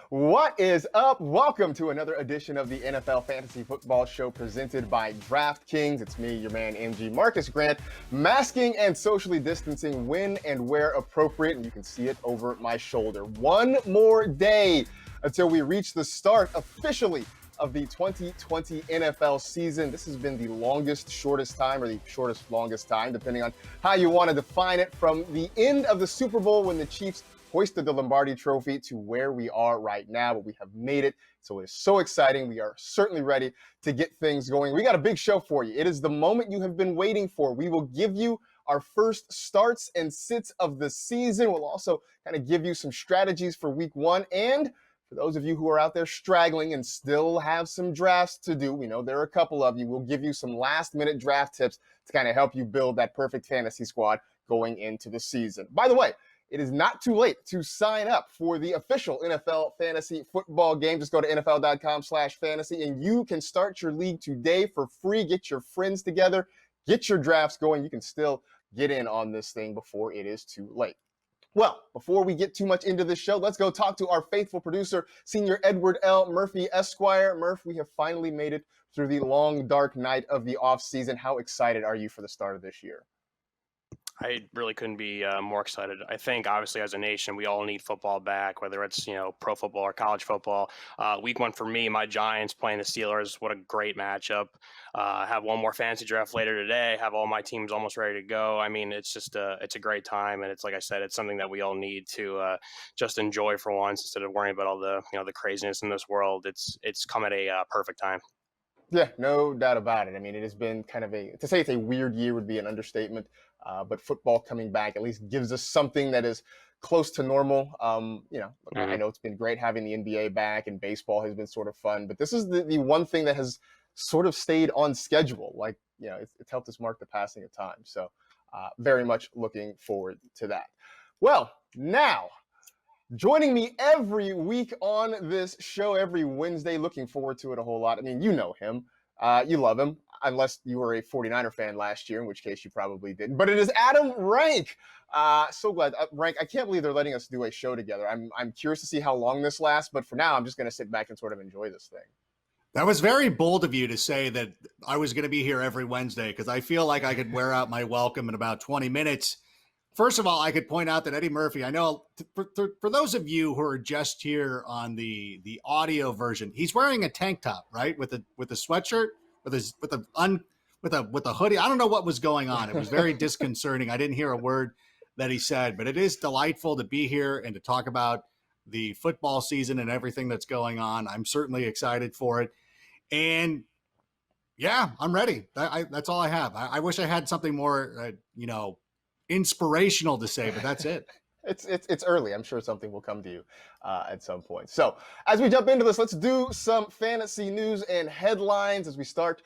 What is up? Welcome to another edition of the NFL Fantasy Football Show presented by DraftKings. It's me, your man, MG Marcas Grant, masking and socially distancing when and where appropriate, and you can see it over my shoulder. One more day until we reach the start officially of the 2020 NFL season. This has been the longest, shortest time, or the shortest, longest time, depending on how you want to define it, from the end of the Super Bowl when the Chiefs hoisted the Lombardi Trophy to where we are right now, but we have made it. So it is so exciting. We are certainly ready to get things going. We got a big show for you. It is the moment you have been waiting for. We will give you our first starts and sits of the season. We'll also kind of give you some strategies for week one. And for those of you who are out there straggling and still have some drafts to do, we know there are a couple of you, we'll give you some last minute draft tips to kind of help you build that perfect fantasy squad going into the season. By the way, it is not too late to sign up for the official NFL fantasy football game. Just go to NFL.com/fantasy and you can start your league today for free. Get your friends together, get your drafts going. You can still get in on this thing before it is too late. Well, before we get too much into this show, let's go talk to our faithful producer, Senior Edward L. Murphy, Esquire. Murph, we have finally made it through the long, dark night of the offseason. How excited are you for the start of this year? I really couldn't be more excited. I think, obviously, as a nation, we all need football back, whether it's, pro football or college football. Week one for me, my Giants playing the Steelers. What a great matchup. Have one more fantasy draft later today. Have all my teams almost ready to go. I mean, it's just it's a great time. And it's, like I said, it's something that we all need to just enjoy for once instead of worrying about all the, the craziness in this world. It's come at a perfect time. Yeah, no doubt about it. I mean, it has been kind of to say it's a weird year would be an understatement, but football coming back at least gives us something that is close to normal. I know it's been great having the NBA back, and baseball has been sort of fun, but this is the one thing that has sort of stayed on schedule. Like, it's helped us mark the passing of time. So very much looking forward to that. Well, now, joining me every week on this show, every Wednesday, looking forward to it a whole lot. I mean, you know him. You love him, unless you were a 49er fan last year, in which case you probably didn't. But it is Adam Rank. So glad. Rank, I can't believe they're letting us do a show together. I'm curious to see how long this lasts, but for now, I'm just going to sit back and sort of enjoy this thing. That was very bold of you to say that I was going to be here every Wednesday, because I feel like I could wear out my welcome in about 20 minutes. First of all, I could point out that Eddie Murphy, I know for those of you who are just here on the audio version, he's wearing a tank top, right? With a sweatshirt, with a hoodie. I don't know what was going on. It was very disconcerting. I didn't hear a word that he said, but it is delightful to be here and to talk about the football season and everything that's going on. I'm certainly excited for it. And yeah, I'm ready. That's all I have. I wish I had something more, inspirational to say, but that's it. It's early. I'm sure something will come to you at some point. So as we jump into this, let's do some fantasy news and headlines as we start.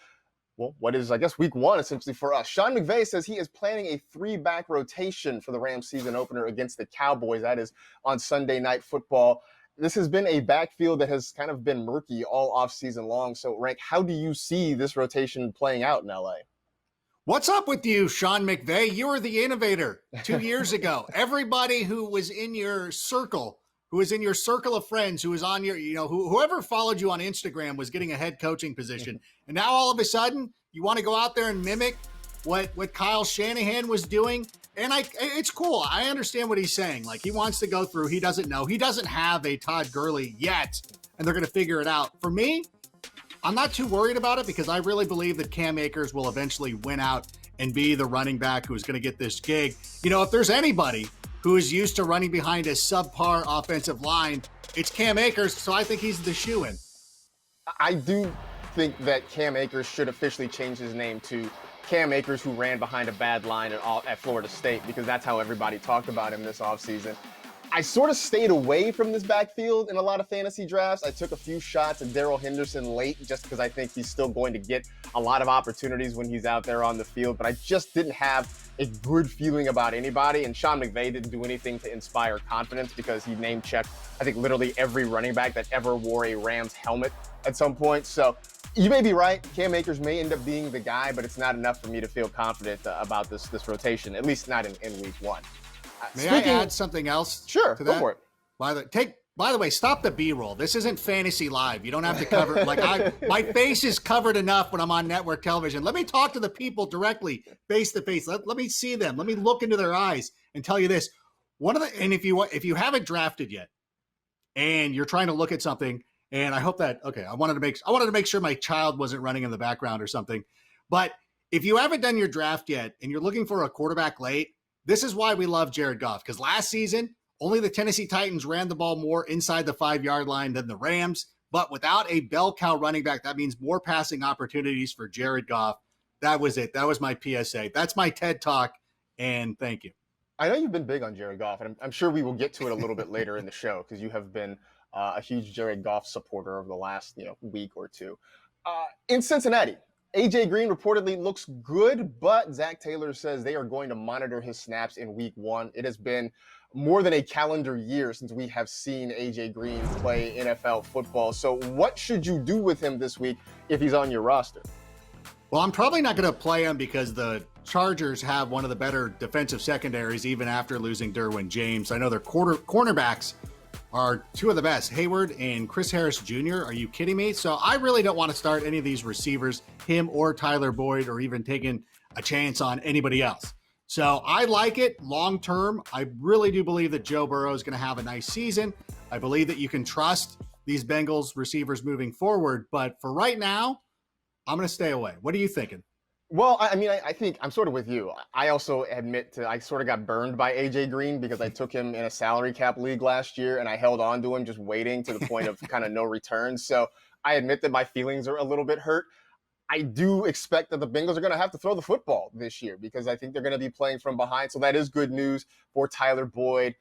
Well, what is, I guess, week one essentially for us. Sean McVay says he is planning a 3-back rotation for the Rams season opener against the Cowboys. That is on Sunday Night Football. This has been a backfield that has kind of been murky all offseason long. So, Rank, how do you see this rotation playing out in LA? What's up with you, Sean McVay? You were the innovator 2 years ago. Everybody who was in your circle, of friends, who was on your, whoever followed you on Instagram was getting a head coaching position. And now all of a sudden you want to go out there and mimic what Kyle Shanahan was doing. And it's cool. I understand what he's saying. Like, he wants to go through. He doesn't know. He doesn't have a Todd Gurley yet, and they're going to figure it out. For me, I'm not too worried about it, because I really believe that Cam Akers will eventually win out and be the running back who's going to get this gig. If there's anybody who is used to running behind a subpar offensive line, it's Cam Akers, so I think he's the shoo-in. I do think that Cam Akers should officially change his name to Cam Akers, who ran behind a bad line at Florida State, because that's how everybody talked about him this offseason. I sort of stayed away from this backfield in a lot of fantasy drafts. I took a few shots at Darrell Henderson late just because I think he's still going to get a lot of opportunities when he's out there on the field, but I just didn't have a good feeling about anybody, and Sean McVay didn't do anything to inspire confidence because he name-checked, I think, literally every running back that ever wore a Rams helmet at some point. So you may be right. Cam Akers may end up being the guy, but it's not enough for me to feel confident about this rotation, at least not in week one. May I add something else? Sure, to go that? for it. Take By the way, stop the B-roll. This isn't fantasy live. You don't have to cover my face is covered enough when I'm on network television. Let me talk to the people directly, face to face. Let me see them. Let me look into their eyes and tell you this. If you haven't drafted yet and you're trying to look at something, and I hope that I wanted to make sure my child wasn't running in the background or something. But if you haven't done your draft yet and you're looking for a quarterback late, this is why we love Jared Goff, because last season only the Tennessee Titans ran the ball more inside the 5-yard line than the Rams. But without a bell cow running back, that means more passing opportunities for Jared Goff. That was it. That was my PSA. That's my TED Talk, and thank you. I know you've been big on Jared Goff, and I'm sure we will get to it a little bit later in the show because you have been a huge Jared Goff supporter over the last week or two. In Cincinnati, AJ Green reportedly looks good, but Zach Taylor says they are going to monitor his snaps in week 1. It has been more than a calendar year since we have seen AJ Green play NFL football. So what should you do with him this week if he's on your roster? Well, I'm probably not going to play him because the Chargers have one of the better defensive secondaries even after losing Derwin James. I know their cornerbacks are two of the best, Hayward and Chris Harris Jr. Are you kidding me? So I really don't want to start any of these receivers, him or Tyler Boyd, or even taking a chance on anybody else. So I like it long term. I really do believe that Joe Burrow is going to have a nice season. I believe that you can trust these Bengals receivers moving forward. But for right now, I'm going to stay away. What are you thinking? Well, I mean, I think I'm sort of with you. I also admit I sort of got burned by AJ Green because I took him in a salary cap league last year and I held on to him just waiting to the point of kind of no return. So I admit that my feelings are a little bit hurt. I do expect that the Bengals are going to have to throw the football this year because I think they're going to be playing from behind. So that is good news for Tyler Boyd,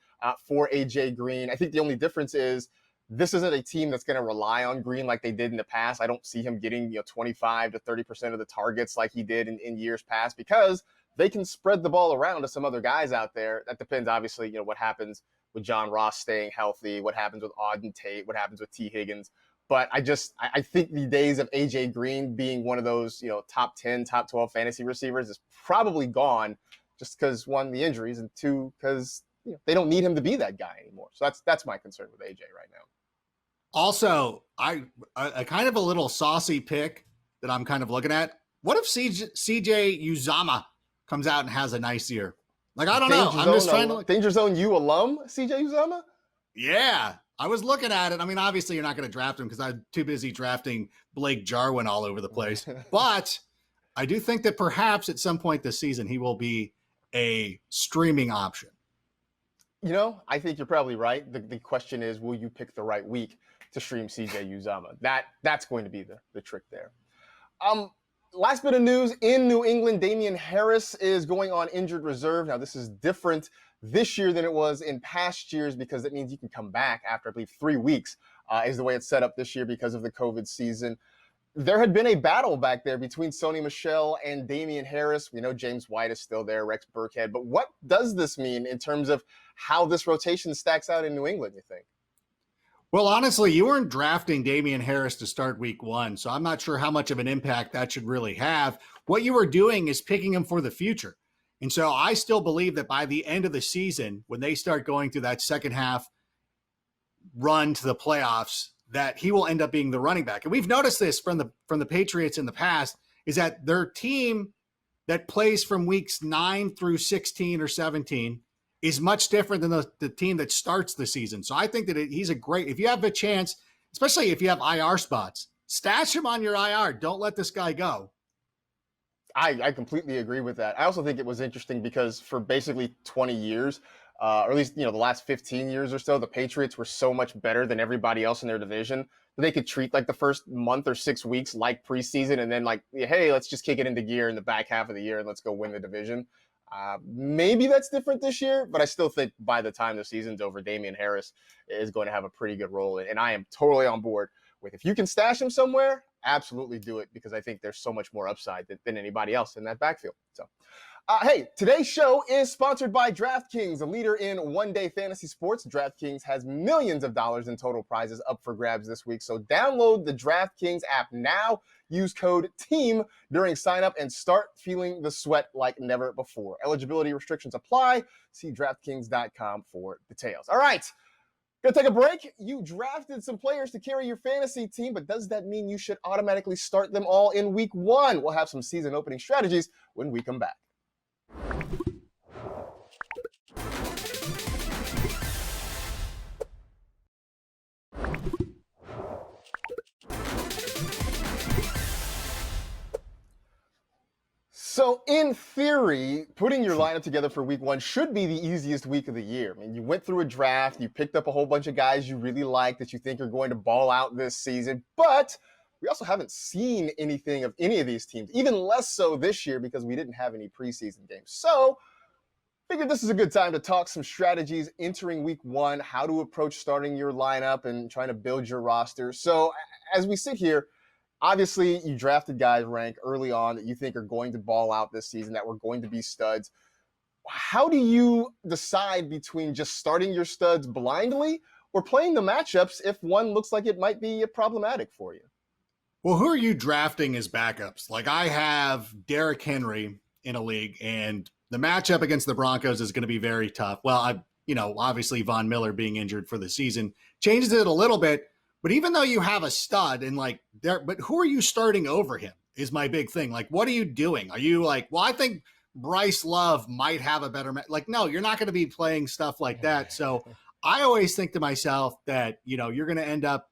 for AJ Green. I think the only difference is this isn't a team that's going to rely on Green like they did in the past. I don't see him getting 25 to 30% of the targets like he did in years past because they can spread the ball around to some other guys out there. That depends, obviously, what happens with John Ross staying healthy, what happens with Auden Tate, what happens with T. Higgins. But I think the days of AJ Green being one of those, top 10, top 12 fantasy receivers is probably gone just because, one, the injuries, and two, because they don't need him to be that guy anymore. So that's my concern with AJ right now. Also, I kind of a little saucy pick that I'm kind of looking at. What if CJ Uzomah comes out and has a nice year? Like, I don't know. I'm just trying to Danger Zone U alum, CJ Uzomah? Yeah. I was looking at it. I mean, obviously you're not going to draft him because I'm too busy drafting Blake Jarwin all over the place. But I do think that perhaps at some point this season, he will be a streaming option. I think you're probably right. The question is, will you pick the right week to stream CJ Uzomah? That's going to be the trick there. Last bit of news in New England, Damien Harris is going on injured reserve. Now, this is different this year than it was in past years because it means he can come back after, I believe, 3 weeks is the way it's set up this year because of the COVID season. There had been a battle back there between Sony Michel and Damien Harris. We know James White is still there, Rex Burkhead. But what does this mean in terms of how this rotation stacks out in New England, you think? Well, honestly, you weren't drafting Damien Harris to start week 1, so I'm not sure how much of an impact that should really have. What you were doing is picking him for the future. And so I still believe that by the end of the season, when they start going through that second half run to the playoffs, that he will end up being the running back. And we've noticed this from the Patriots in the past, is that their team that plays from weeks 9 through 16 or 17 is much different than the team that starts the season. So I think that he's a great, if you have a chance, especially if you have IR spots, stash him on your IR. Don't let this guy go. I completely agree with that. I also think it was interesting because for basically 20 years, or at least, the last 15 years or so, the Patriots were so much better than everybody else in their division that they could treat like the first month or 6 weeks like preseason and then like, hey, let's just kick it into gear in the back half of the year and let's go win the division. Maybe that's different this year, but I still think by the time the season's over, Damien Harris is going to have a pretty good role. And I am totally on board with if you can stash him somewhere, absolutely do it because I think there's so much more upside than anybody else in that backfield. So, hey, today's show is sponsored by DraftKings, a leader in one-day fantasy sports. DraftKings has millions of dollars in total prizes up for grabs this week. So download the DraftKings app now. Use code TEAM during sign-up and start feeling the sweat like never before. Eligibility restrictions apply. See DraftKings.com for details. All right. Gonna take a break. You drafted some players to carry your fantasy team, but does that mean you should automatically start them all in week one? We'll have some season opening strategies when we come back. So in theory, putting your lineup together for week one should be the easiest week of the year. I mean, you went through a draft, you picked up a whole bunch of guys you really like that you think are going to ball out this season, but we also haven't seen anything of any of these teams, even less so this year because we didn't have any preseason games. So figured this is a good time to talk some strategies entering week one, how to approach starting your lineup and trying to build your roster. So as we sit here, obviously, you drafted guys ranked early on that you think are going to ball out this season, that were going to be studs. How do you decide between just starting your studs blindly or playing the matchups if one looks like it might be problematic for you? Well, who are you drafting as backups? Like, I have Derrick Henry in a league, and the matchup against the Broncos is going to be very tough. Well, obviously Von Miller being injured for the season changes it a little bit. But even though you have a stud and but who are you starting over him is my big thing. Like, what are you doing? Are you like, well, I think Bryce Love might have a better, no, you're not going to be playing stuff like that. So I always think to myself that, you're going to end up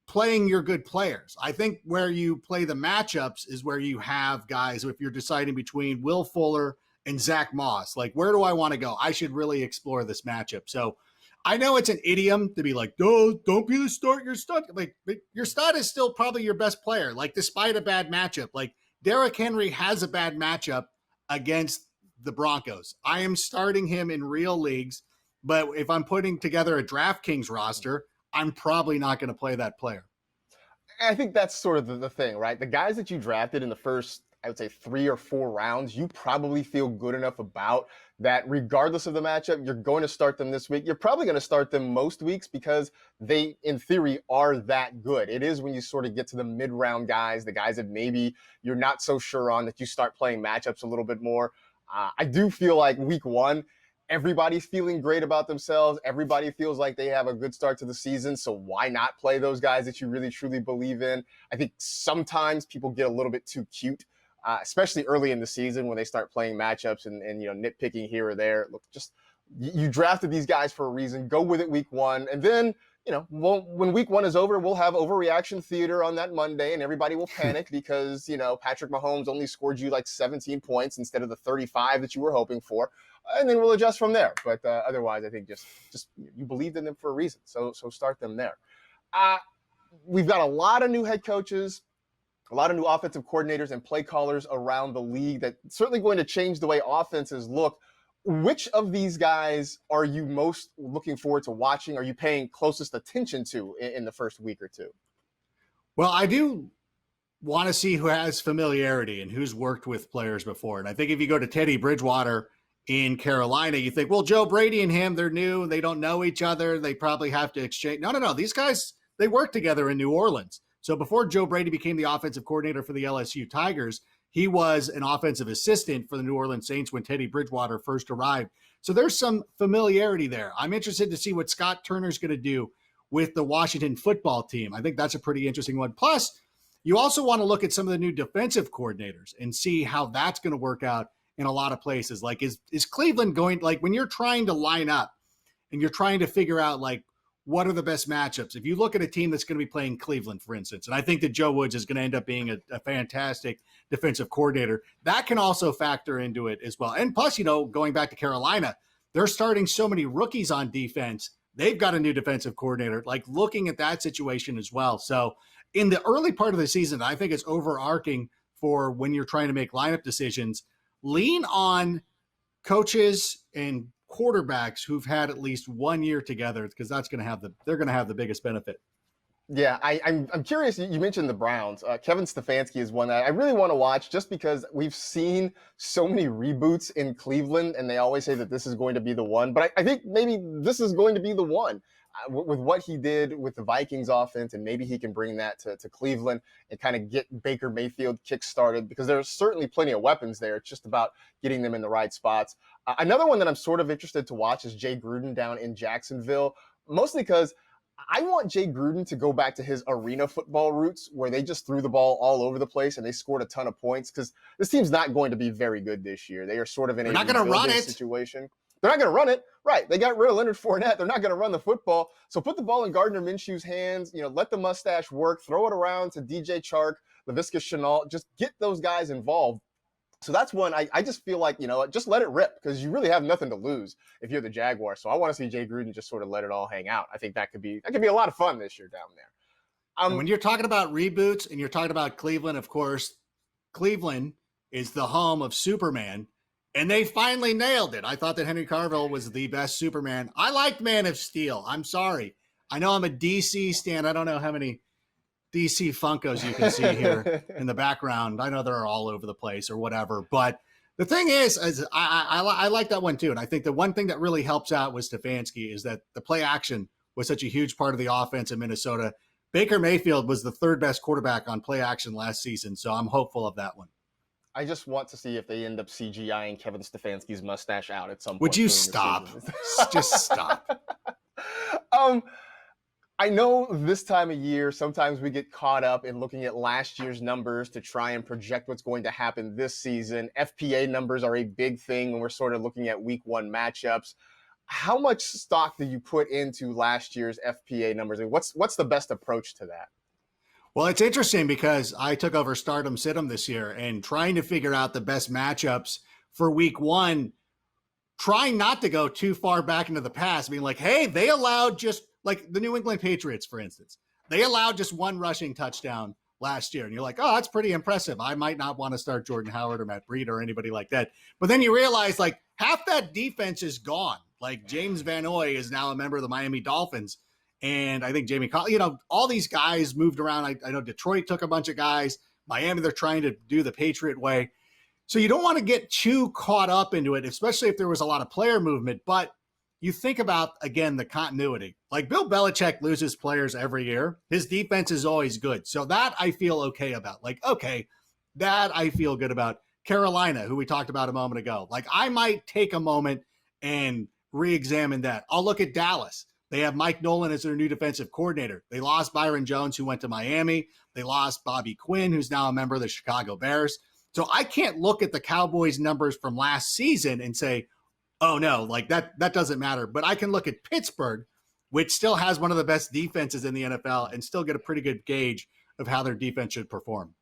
playing your good players. I think where you play the matchups is where you have guys, if you're deciding between Will Fuller and Zach Moss, like, where do I want to go? I should really explore this matchup. So I know it's an idiom to be like, don't be the start your stud. Like, your stud is still probably your best player. Like, despite a bad matchup, like Derrick Henry has a bad matchup against the Broncos. I am starting him in real leagues, but if I'm putting together a DraftKings roster, I'm probably not going to play that player. I think that's sort of the thing, right? The guys that you drafted in the first, I would say 3 or 4 rounds, you probably feel good enough about that regardless of the matchup, you're going to start them this week. You're probably going to start them most weeks because they, in theory, are that good. It is when you sort of get to the mid-round guys, the guys that maybe you're not so sure on, that you start playing matchups a little bit more. I do feel like week one, everybody's feeling great about themselves. Everybody feels like they have a good start to the season. So why not play those guys that you really, truly believe in? I think sometimes people get a little bit too cute. Especially early in the season when they start playing matchups and nitpicking here or there. Look, just you drafted these guys for a reason. Go with it week one. And then, when week one is over, we'll have overreaction theater on that Monday and everybody will panic because, Patrick Mahomes only scored you like 17 points instead of the 35 that you were hoping for. And then we'll adjust from there. But otherwise, I think just you believed in them for a reason. So start them there. We've got a lot of new head coaches, a lot of new offensive coordinators and play callers around the league that certainly going to change the way offenses look. Which of these guys are you most looking forward to watching? Are you paying closest attention to in the first week or two? Well, I do want to see who has familiarity and who's worked with players before. And I think if you go to Teddy Bridgewater in Carolina, you think, well, Joe Brady and him, they're new. They don't know each other. They probably have to exchange. No. These guys, they worked together in New Orleans. So before Joe Brady became the offensive coordinator for the LSU Tigers, he was an offensive assistant for the New Orleans Saints when Teddy Bridgewater first arrived. So there's some familiarity there. I'm interested to see what Scott Turner's going to do with the Washington football team. I think that's a pretty interesting one. Plus, you also want to look at some of the new defensive coordinators and see how that's going to work out in a lot of places. Like, is Cleveland going, like, when you're trying to line up and you're trying to figure out, like, what are the best matchups? If you look at a team that's going to be playing Cleveland, for instance, and I think that Joe Woods is going to end up being a fantastic defensive coordinator, that can also factor into it as well. And plus, going back to Carolina, they're starting so many rookies on defense. They've got a new defensive coordinator, like looking at that situation as well. So in the early part of the season, I think it's overarching for when you're trying to make lineup decisions, lean on coaches and quarterbacks who've had at least 1 year together, because they're going to have the biggest benefit. Yeah, I'm curious. You mentioned the Browns. Kevin Stefanski is one that I really want to watch just because we've seen so many reboots in Cleveland, and they always say that this is going to be the one. But I think maybe this is going to be the one with what he did with the Vikings offense, and maybe he can bring that to Cleveland and kind of get Baker Mayfield kick-started, because there's certainly plenty of weapons there. It's just about getting them in the right spots. Another one that I'm sort of interested to watch is Jay Gruden down in Jacksonville. mostly because I want Jay Gruden to go back to his arena football roots where they just threw the ball all over the place and they scored a ton of points, because this team's not going to be very good this year. They are sort of in a rebuilding situation. They're not going to run it. Right. They got rid of Leonard Fournette. They're not going to run the football. So put the ball in Gardner Minshew's hands, let the mustache work, throw it around to DJ Chark, Laviska Shenault, just get those guys involved. So that's one I just feel like, just let it rip, because you really have nothing to lose if you're the Jaguars. So I want to see Jay Gruden just sort of let it all hang out. I think that could be a lot of fun this year down there. And when you're talking about reboots and you're talking about Cleveland, of course, Cleveland is the home of Superman, and they finally nailed it. I thought that Henry Cavill was the best Superman. I liked Man of Steel. I'm sorry. I know I'm a DC stan. I don't know how many DC Funkos you can see here in the background. I know they're all over the place or whatever. But the thing is I like that one too. And I think the one thing that really helps out with Stefanski is that the play action was such a huge part of the offense in Minnesota. Baker Mayfield was the third best quarterback on play action last season. So I'm hopeful of that one. I just want to see if they end up CGIing Kevin Stefanski's mustache out at some point. Would you stop? Just stop. I know this time of year, sometimes we get caught up in looking at last year's numbers to try and project what's going to happen this season. FPA numbers are a big thing when we're sort of looking at week one matchups. How much stock do you put into last year's FPA numbers? And what's the best approach to that? Well, it's interesting because I took over Stardom Situm this year, and trying to figure out the best matchups for week one, trying not to go too far back into the past, being like, hey, they allowed just like the New England Patriots, for instance, they allowed just one rushing touchdown last year. And you're like, oh, that's pretty impressive. I might not want to start Jordan Howard or Matt Breida or anybody like that. But then you realize like half that defense is gone. Like James Van Noy is now a member of the Miami Dolphins. And I think Jamie Collins, all these guys moved around. I know Detroit took a bunch of guys. Miami, they're trying to do the Patriot way. So you don't want to get too caught up into it, especially if there was a lot of player movement. But you think about, again, the continuity. Like Bill Belichick loses players every year. His defense is always good. So that I feel okay about. Like, okay, that I feel good about. Carolina, who we talked about a moment ago. Like I might take a moment and re-examine that. I'll look at Dallas. They have Mike Nolan as their new defensive coordinator. They lost Byron Jones, who went to Miami. They lost Bobby Quinn, who's now a member of the Chicago Bears. So I can't look at the Cowboys numbers from last season and say, oh no, like that doesn't matter. But I can look at Pittsburgh, which still has one of the best defenses in the NFL, and still get a pretty good gauge of how their defense should perform.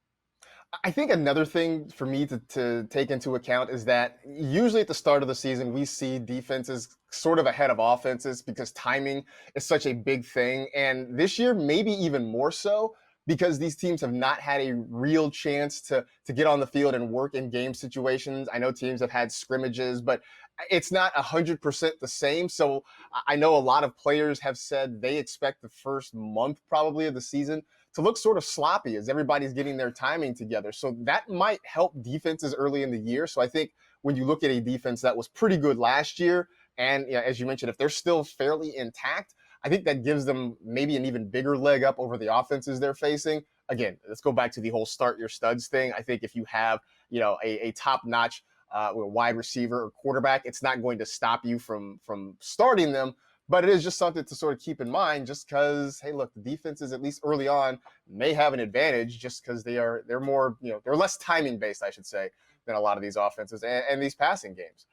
I think another thing for me to take into account is that usually at the start of the season, we see defenses sort of ahead of offenses because timing is such a big thing. And this year, maybe even more so, because these teams have not had a real chance to get on the field and work in game situations. I know teams have had scrimmages, but it's not 100% the same. So I know a lot of players have said they expect the first month probably of the season to look sort of sloppy as everybody's getting their timing together. So that might help defenses early in the year. So I think when you look at a defense that was pretty good last year, and as you mentioned, if they're still fairly intact, I think that gives them maybe an even bigger leg up over the offenses they're facing. Again, let's go back to the whole start your studs thing. I think if you have, a top-notch wide receiver or quarterback, it's not going to stop you from starting them. But it is just something to sort of keep in mind, just because, hey, look, the defenses, at least early on, may have an advantage just because they're more, they're less timing based, I should say, than a lot of these offenses and these passing games.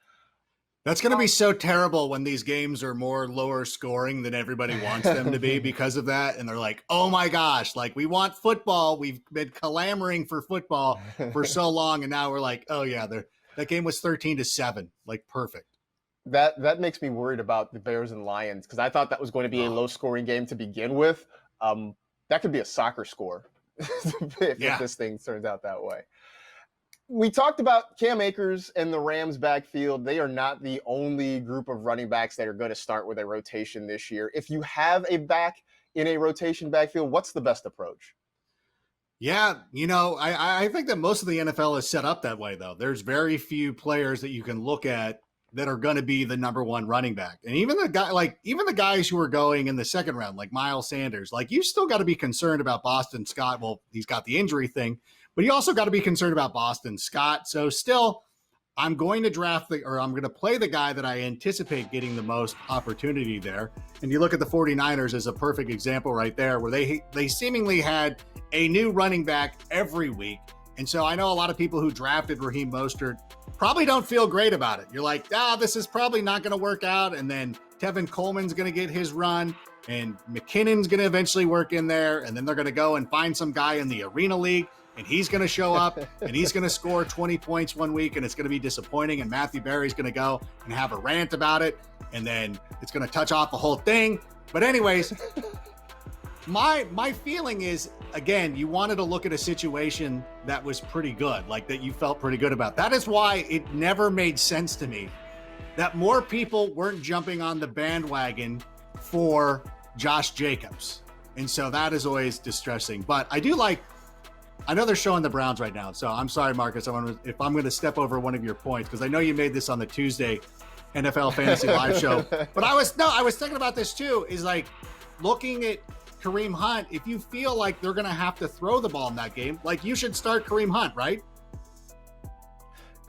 That's going to be so terrible when these games are more lower scoring than everybody wants them to be because of that. And they're like, oh my gosh, like we want football. We've been clamoring for football for so long. And now we're like, oh yeah, that game was 13-7, like perfect. That makes me worried about the Bears and Lions, because I thought that was going to be a low-scoring game to begin with. That could be a soccer score if this thing turns out that way. We talked about Cam Akers and the Rams backfield. They are not the only group of running backs that are going to start with a rotation this year. If you have a back in a rotation backfield, what's the best approach? Yeah, I think that most of the NFL is set up that way, though. There's very few players that you can look at that are going to be the number one running back. And even the guys who are going in the second round, like Miles Sanders, like you still got to be concerned about Boston Scott. Well, he's got the injury thing, but you also got to be concerned about Boston Scott. So still, I'm going to I'm going to play the guy that I anticipate getting the most opportunity there. And you look at the 49ers as a perfect example right there, where they seemingly had a new running back every week. And so I know a lot of people who drafted Raheem Mostert probably don't feel great about it. You're like, this is probably not going to work out. And then Tevin Coleman's going to get his run, and McKinnon's going to eventually work in there. And then they're going to go and find some guy in the Arena League, and he's going to show up and he's going to score 20 points one week, and it's going to be disappointing. And Matthew Berry's going to go and have a rant about it, and then it's going to touch off the whole thing. But anyways, my feeling is, again, you wanted to look at a situation that was pretty good, like that you felt pretty good about. That is why it never made sense to me that more people weren't jumping on the bandwagon for Josh Jacobs. And so that is always distressing. But I know they're showing the Browns right now. So I'm sorry, Marcus, if I'm going to step over one of your points, because I know you made this on the Tuesday NFL Fantasy Live show. But I was thinking about this too, is like looking at Kareem Hunt. If you feel like they're going to have to throw the ball in that game, like you should start Kareem Hunt, right?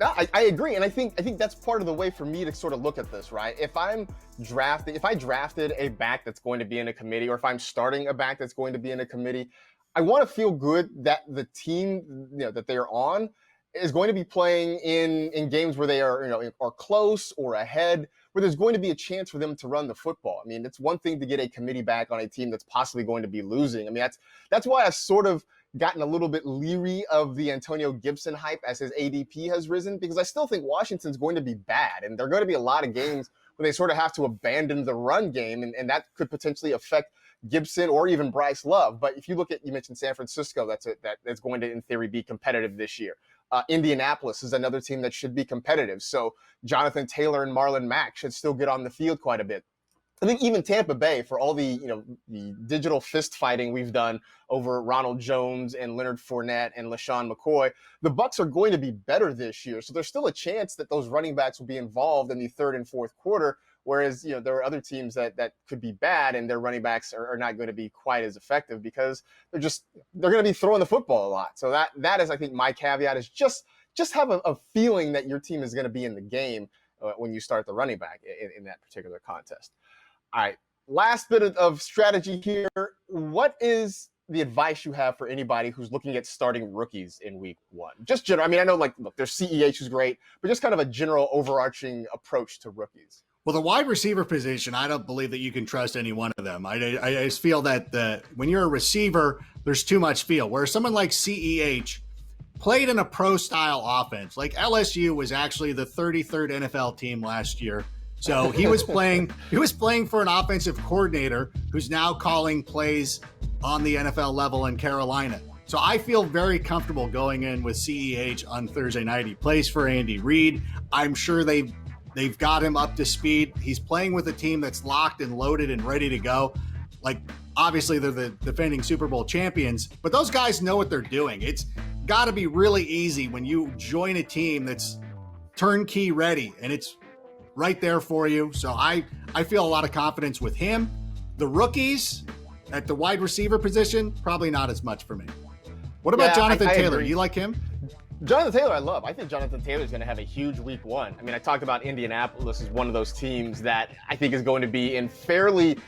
No, I agree. And I think that's part of the way for me to sort of look at this, right? If I drafted a back that's going to be in a committee, or if I'm starting a back that's going to be in a committee, I want to feel good that the team, that they're on is going to be playing in games where they are close or ahead, where there's going to be a chance for them to run the football. I mean, it's one thing to get a committee back on a team that's possibly going to be losing. I mean, that's why I sort of gotten a little bit leery of the Antonio Gibson hype as his ADP has risen, because I still think Washington's going to be bad, and there are going to be a lot of games where they sort of have to abandon the run game, and that could potentially affect Gibson or even Bryce Love. But if you look at, you mentioned San Francisco, that's going to, in theory, be competitive this year. Indianapolis is another team that should be competitive. So Jonathan Taylor and Marlon Mack should still get on the field quite a bit. I think even Tampa Bay, for all the digital fist fighting we've done over Ronald Jones and Leonard Fournette and LaShawn McCoy, the Bucs are going to be better this year. So there's still a chance that those running backs will be involved in the third and fourth quarter. Whereas, there are other teams that could be bad, and their running backs are not going to be quite as effective because they're going to be throwing the football a lot. So that is, I think, my caveat is just have a feeling that your team is going to be in the game when you start the running back in that particular contest. All right, last bit of strategy here. What is the advice you have for anybody who's looking at starting rookies in week one? Just general. I mean, I know, look, there's CEH who's great, but just kind of a general overarching approach to rookies. Well, the wide receiver position, I don't believe that you can trust any one of them. I just feel that when you're a receiver, there's too much feel. Whereas someone like CEH played in a pro-style offense. Like LSU was actually the 33rd NFL team last year. So he was playing for an offensive coordinator who's now calling plays on the NFL level in Carolina. So I feel very comfortable going in with CEH on Thursday night. He plays for Andy Reid. I'm sure they've got him up to speed. He's playing with a team that's locked and loaded and ready to go. Like, obviously they're the defending Super Bowl champions, but those guys know what they're doing. It's got to be really easy when you join a team that's turnkey ready and it's right there for you. So I feel a lot of confidence with him. The rookies at the wide receiver position, probably not as much for me. What about Jonathan Taylor? Agree. You like him? Jonathan Taylor, I love. I think Jonathan Taylor is going to have a huge week one. I mean, I talked about Indianapolis as one of those teams that I think is going to be in fairly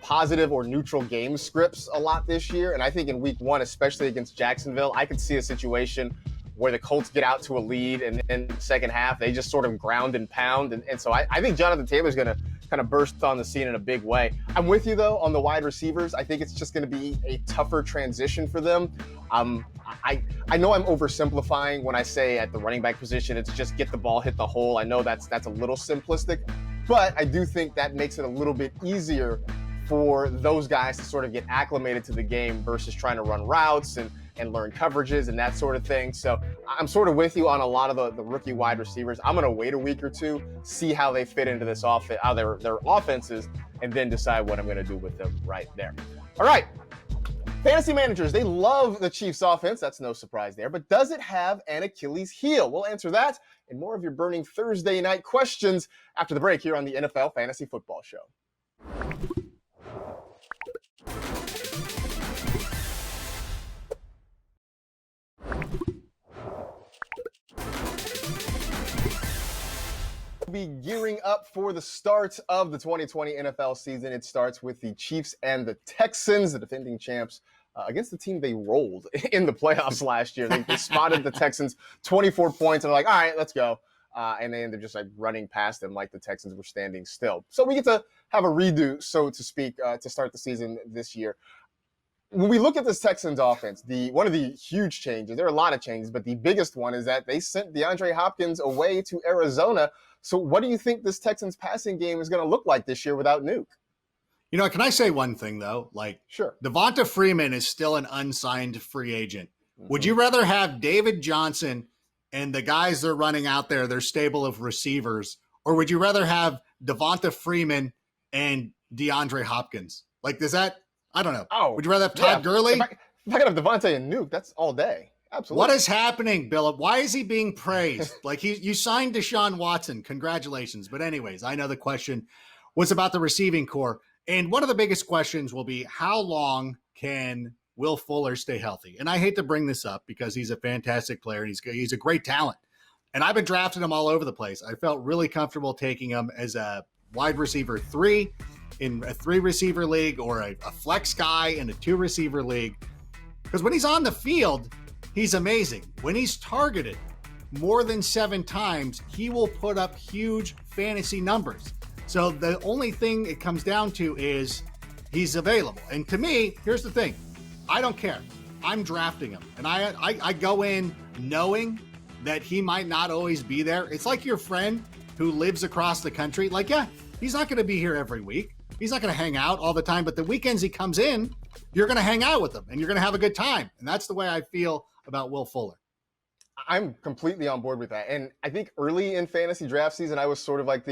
positive or neutral game scripts a lot this year. And I think in week one, especially against Jacksonville, I could see a situation where the Colts get out to a lead and in the second half, they just sort of ground and pound. And so I think Jonathan Taylor is going to kind of burst on the scene in a big way. I'm with you, though, on the wide receivers. I think it's just going to be a tougher transition for them. I know I'm oversimplifying when I say at the running back position, it's just get the ball, hit the hole. I know that's a little simplistic, but I do think that makes it a little bit easier for those guys to sort of get acclimated to the game versus trying to run routes and learn coverages and that sort of thing. So I'm sort of with you on a lot of the rookie wide receivers. I'm going to wait a week or two, see how they fit into this offense, how their offenses, and then decide what I'm going to do with them right there. All right. Fantasy managers, they love the Chiefs offense. That's no surprise there. But does it have an Achilles heel? We'll answer that and more of your burning Thursday night questions after the break here on the NFL Fantasy Football Show. Be gearing up for the start of the 2020 NFL season. It starts with the Chiefs and the Texans, the defending champs, against the team they rolled in the playoffs last year. They spotted the Texans 24 points and they're like, all right, let's go. And then they're just like running past them like the Texans were standing still. So we get to have a redo, so to speak, to start the season this year. When we look at this Texans offense, one of the huge changes, there are a lot of changes, but the biggest one is that they sent DeAndre Hopkins away to Arizona. So what do you think this Texans passing game is going to look like this year without Nuke? You know, can I say one thing, though? Like, sure. Devonta Freeman is still an unsigned free agent. Mm-hmm. Would you rather have David Johnson and the guys they're running out there, their stable of receivers, or would you rather have Devonta Freeman and DeAndre Hopkins? Like, does that... I don't know. Oh, would you rather have Todd Gurley? If I could have Devontae and Nuke, that's all day. Absolutely. What is happening, Bill? Why is he being praised? Like you signed Deshaun Watson. Congratulations. But anyways, I know the question was about the receiving core. And one of the biggest questions will be, how long can Will Fuller stay healthy? And I hate to bring this up because he's a fantastic player and he's a great talent. And I've been drafting him all over the place. I felt really comfortable taking him as a wide receiver 3 in a 3-receiver league or a flex guy in a 2-receiver league. Because when he's on the field, he's amazing. When he's targeted more than 7 times, he will put up huge fantasy numbers. So the only thing it comes down to is he's available. And to me, here's the thing. I don't care. I'm drafting him. And I go in knowing that he might not always be there. It's like your friend who lives across the country. Like, yeah, he's not going to be here every week. He's not going to hang out all the time, but the weekends he comes in, you're going to hang out with him and you're going to have a good time. And that's the way I feel about Will Fuller. I'm completely on board with that. And I think early in fantasy draft season, I was sort of like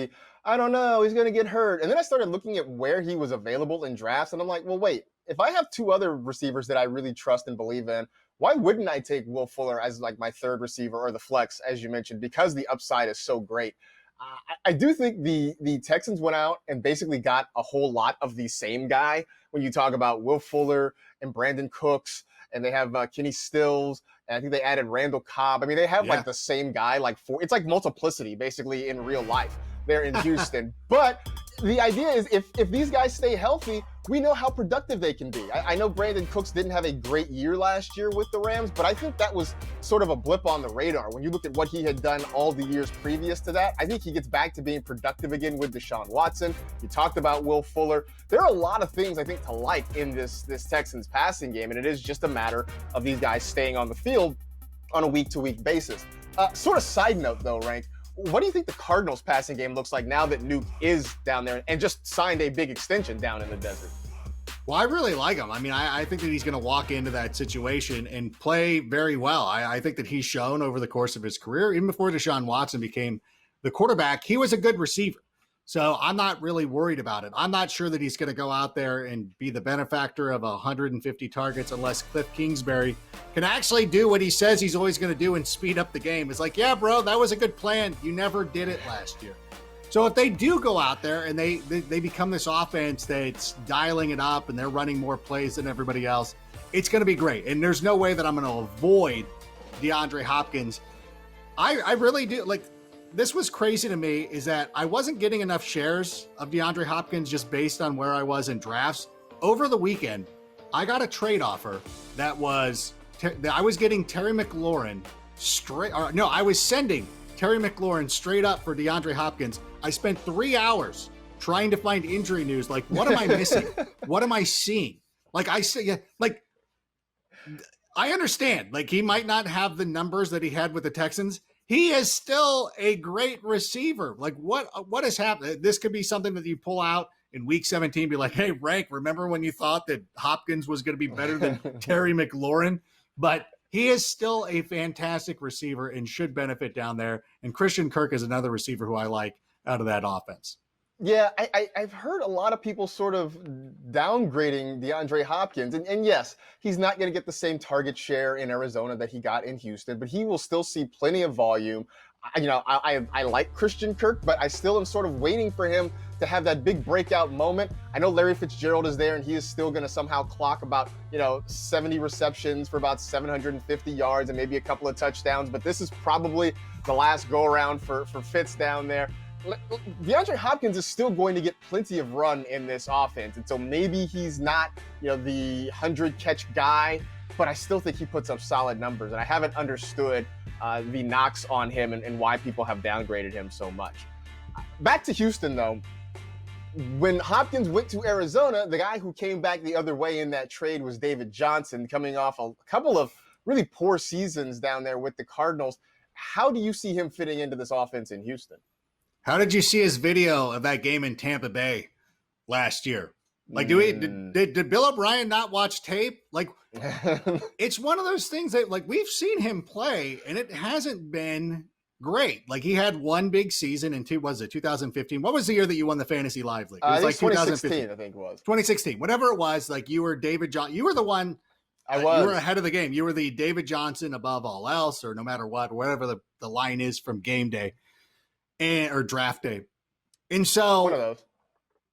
I don't know, he's going to get hurt. And then I started looking at where he was available in drafts. And I'm like, well, wait, if I have 2 other receivers that I really trust and believe in, why wouldn't I take Will Fuller as like my 3rd receiver or the flex, as you mentioned, because the upside is so great. I do think the Texans went out and basically got a whole lot of the same guy when you talk about Will Fuller and Brandon Cooks, and they have Kenny Stills, and I think they added Randall Cobb. I mean, they have like the same guy, like 4. It's like multiplicity basically in real life there in Houston. But the idea is if these guys stay healthy, we know how productive they can be. I know Brandon Cooks didn't have a great year last year with the Rams, but I think that was sort of a blip on the radar. When you look at what he had done all the years previous to that, I think he gets back to being productive again with Deshaun Watson. You talked about Will Fuller. There are a lot of things I think to like in this Texans passing game, and it is just a matter of these guys staying on the field on a week-to-week basis. Sort of side note though, Rank, what do you think the Cardinals passing game looks like now that Nuke is down there and just signed a big extension down in the desert? Well, I really like him. I mean, I think that he's going to walk into that situation and play very well. I think that he's shown over the course of his career, even before Deshaun Watson became the quarterback, he was a good receiver. So I'm not really worried about it. I'm not sure that he's going to go out there and be the benefactor of 150 targets unless Cliff Kingsbury can actually do what he says he's always going to do and speed up the game. It's like, yeah, bro, that was a good plan. You never did it last year. So if they do go out there and they become this offense that's dialing it up and they're running more plays than everybody else, it's going to be great. And there's no way that I'm going to avoid DeAndre Hopkins. I really do. Like, this was crazy to me is that I wasn't getting enough shares of DeAndre Hopkins just based on where I was in drafts. Over the weekend, I got a trade offer that was, I was getting Terry McLaurin I was sending Terry McLaurin straight up for DeAndre Hopkins. I spent 3 hours trying to find injury news. Like, what am I missing? What am I seeing? Like, I understand. Like, he might not have the numbers that he had with the Texans. He is still a great receiver. Like, what has happened? This could be something that you pull out in week 17, be like, hey, Rank, remember when you thought that Hopkins was going to be better than Terry McLaurin? But he is still a fantastic receiver and should benefit down there. And Christian Kirk is another receiver who I like out of that offense. Yeah, I've heard a lot of people sort of downgrading DeAndre Hopkins. And yes, he's not going to get the same target share in Arizona that he got in Houston, but he will still see plenty of volume. I like Christian Kirk, but I still am sort of waiting for him to have that big breakout moment. I know Larry Fitzgerald is there, and he is still going to somehow clock about 70 receptions for about 750 yards and maybe a couple of touchdowns. But this is probably the last go around for Fitz down there. DeAndre Hopkins is still going to get plenty of run in this offense. And so maybe he's not, the 100-catch guy, but I still think he puts up solid numbers. And I haven't understood the knocks on him and why people have downgraded him so much. Back to Houston, though. When Hopkins went to Arizona, the guy who came back the other way in that trade was David Johnson, coming off a couple of really poor seasons down there with the Cardinals. How do you see him fitting into this offense in Houston? How did you see his video of that game in Tampa Bay last year? Like, did Bill O'Brien not watch tape? Like, it's one of those things that, like, we've seen him play, and it hasn't been great. Like, he had one big season in 2015. What was the year that you won the Fantasy Live League? It was like 2016, I think it was. 2016. Whatever it was, like, you were David Johnson. You were the one. You were ahead of the game. You were the David Johnson above all else, or no matter what, whatever the line is from game day or draft day. And so, one of those.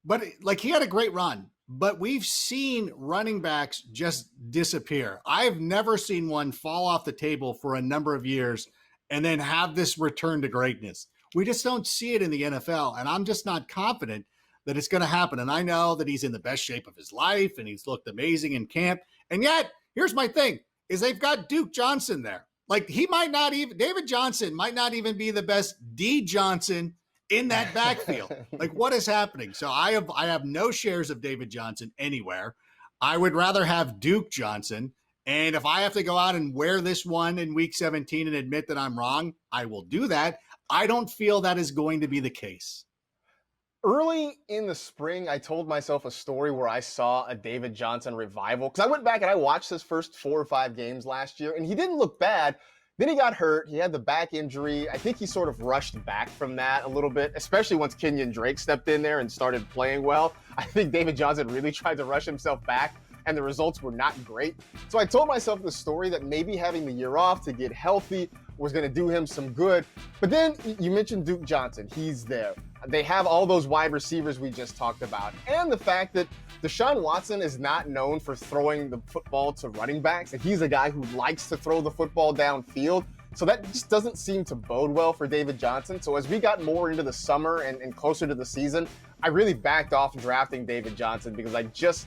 But like, he had a great run, but we've seen running backs just disappear. I've never seen one fall off the table for a number of years and then have this return to greatness. We just don't see it in the NFL, and I'm just not confident that it's going to happen. And I know that he's in the best shape of his life, and he's looked amazing in camp. And yet, here's my thing, is they've got Duke Johnson there. Like, David Johnson might not even be the best D Johnson in that backfield. Like, what is happening? So I have no shares of David Johnson anywhere. I would rather have Duke Johnson. And if I have to go out and wear this one in week 17 and admit that I'm wrong, I will do that. I don't feel that is going to be the case. Early in the spring, I told myself a story where I saw a David Johnson revival. Because I went back and I watched his first 4 or 5 games last year, and he didn't look bad. Then he got hurt. He had the back injury. I think he sort of rushed back from that a little bit, especially once Kenyon Drake stepped in there and started playing well. I think David Johnson really tried to rush himself back, and the results were not great. So I told myself the story that maybe having the year off to get healthy was going to do him some good. But then you mentioned Duke Johnson. He's there. They have all those wide receivers we just talked about. And the fact that Deshaun Watson is not known for throwing the football to running backs, and he's a guy who likes to throw the football downfield. So that just doesn't seem to bode well for David Johnson. So as we got more into the summer and closer to the season, I really backed off drafting David Johnson because I just